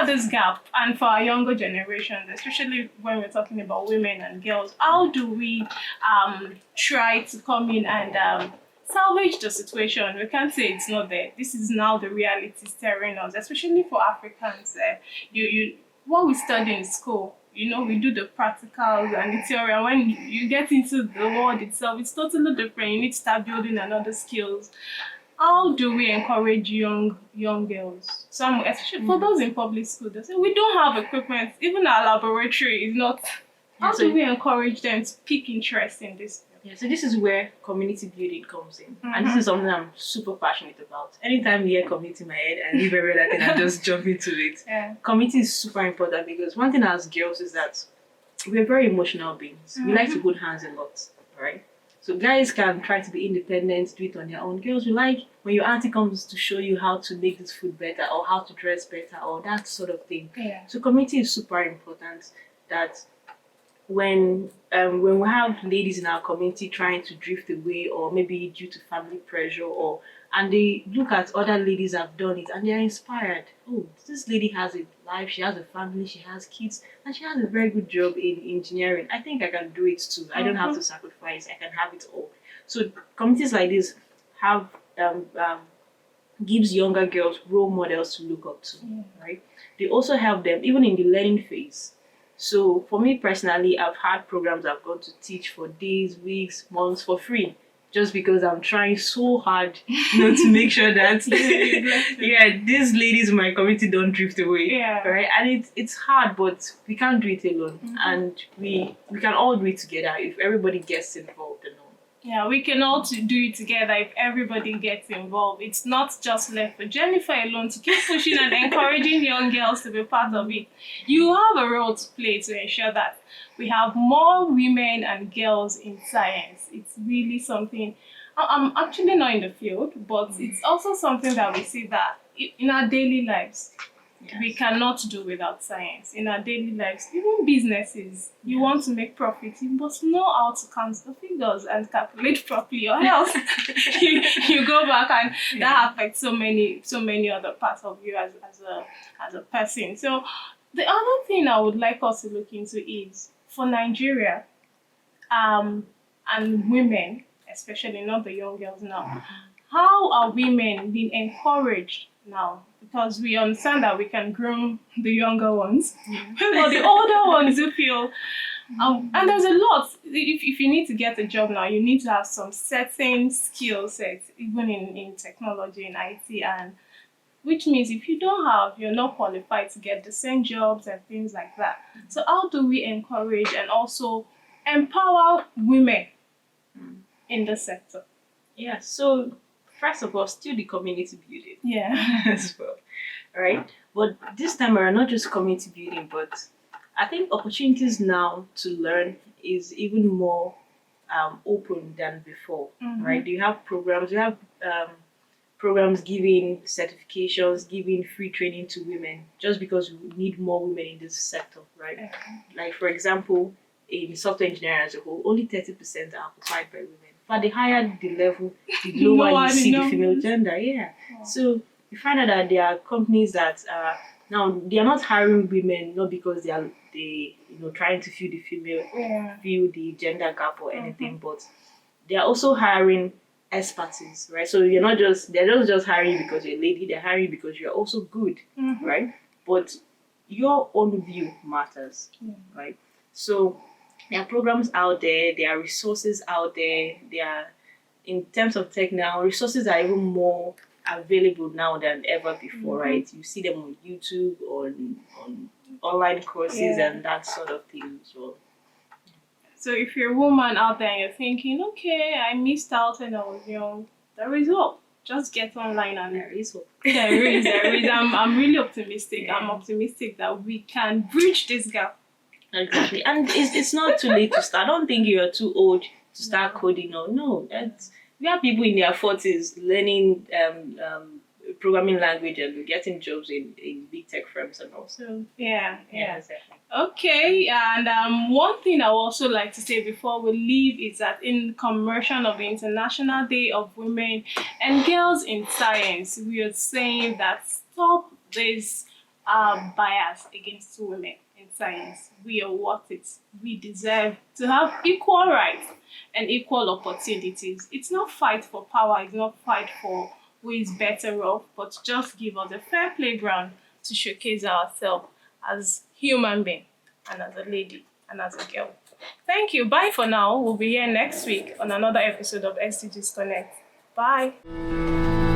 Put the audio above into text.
this gap, and for our younger generations, especially when we're talking about women and girls, how do we try to come in and salvage the situation? We can't say it's not there. This is now the reality staring us, especially for Africans. You what we study in school, we do the practicals and the theory. And when you get into the world itself, it's totally different. You need to start building another skills. How do we encourage young girls? Some, especially for those in public school, they say we don't have equipment. Even our laboratory is not. How do we encourage them to pick interest in this? Yeah, so this is where community building comes in. And this is something I'm super passionate about. Anytime you hear community in my head, I leave every other thing and just jump into it. Yeah. Community is super important because one thing as girls is that we're very emotional beings. We like to hold hands a lot, right? So guys can try to be independent, do it on their own. Girls, we like when your auntie comes to show you how to make this food better or how to dress better or that sort of thing. Yeah. So community is super important. That when we have ladies in our community trying to drift away, or maybe due to family pressure, and they look at other ladies have done it and they're inspired. Oh, this lady has a life, she has a family, she has kids, and she has a very good job in engineering. I think I can do it too. I don't have to sacrifice, I can have it all. So communities like this have gives younger girls role models to look up to, right? They also help them even in the learning phase. So for me personally, I've had programs I've gone to teach for days, weeks, months for free, just because I'm trying so hard, to make sure that these ladies in my community don't drift away, right? And it's hard, but we can't do it alone, and we can all do it together if everybody gets involved. Yeah, we can all do it together if everybody gets involved. It's not just left for Jennifer alone to keep pushing and encouraging young girls to be part of it. You have a role to play to ensure that we have more women and girls in science. It's really something. I'm actually not in the field, but it's also something that we see that in our daily lives. We cannot do without science. In our daily lives, even businesses, you want to make profit, you must know how to count the figures and calculate properly, or else you go back and that affects so many other parts of you as a person. So the other thing I would like us to look into is for Nigeria, and women, especially not the young girls now, how are women being encouraged now? Because we understand that we can groom the younger ones, but the older ones do feel, and there's a lot. If you need to get a job now, you need to have some certain skill sets, even in technology, in IT, and which means if you don't have, you're not qualified to get the same jobs and things like that. So how do we encourage and also empower women in the sector? Yeah, so first of all, still the community building. Yeah. As well, right? But this time around, not just community building, but I think opportunities now to learn is even more open than before, right? You have programs, programs giving certifications, giving free training to women, just because we need more women in this sector, right? Like for example, in software engineering as a whole, only 30% are occupied by women. But the higher the level, the lower you see the female gender. Yeah. So you find out that there are companies that now they are not hiring women not because they are trying to fill the gender gap or anything, but they are also hiring expertise, right? So they're not just hiring you because you're a lady, they're hiring you because you're also good, right? But your own view matters, right? So there are programs out there, there are resources out there, in terms of tech now, resources are even more available now than ever before, right? You see them on YouTube, on online courses and that sort of thing as well. So if you're a woman out there and you're thinking, okay, I missed out when I was young, there is hope. Just get online and there is hope. There is. I'm really optimistic. Yeah. I'm optimistic that we can bridge this gap. Exactly. And it's not too late to start. I don't think you're too old to start coding. No. We have people in their 40s learning programming language and getting jobs in big tech firms and all. So yeah. Exactly. Okay, and one thing I would also like to say before we leave is that in commemoration of the International Day of Women and Girls in Science, we are saying that stop this are biased against women in science. We are worth it. We deserve to have equal rights and equal opportunities. It's not fight for power, it's not fight for who is better off, but just give us a fair playground to showcase ourselves as human beings and as a lady and as a girl. Thank you. Bye for now. We'll be here next week on another episode of SDGs Connect. Bye.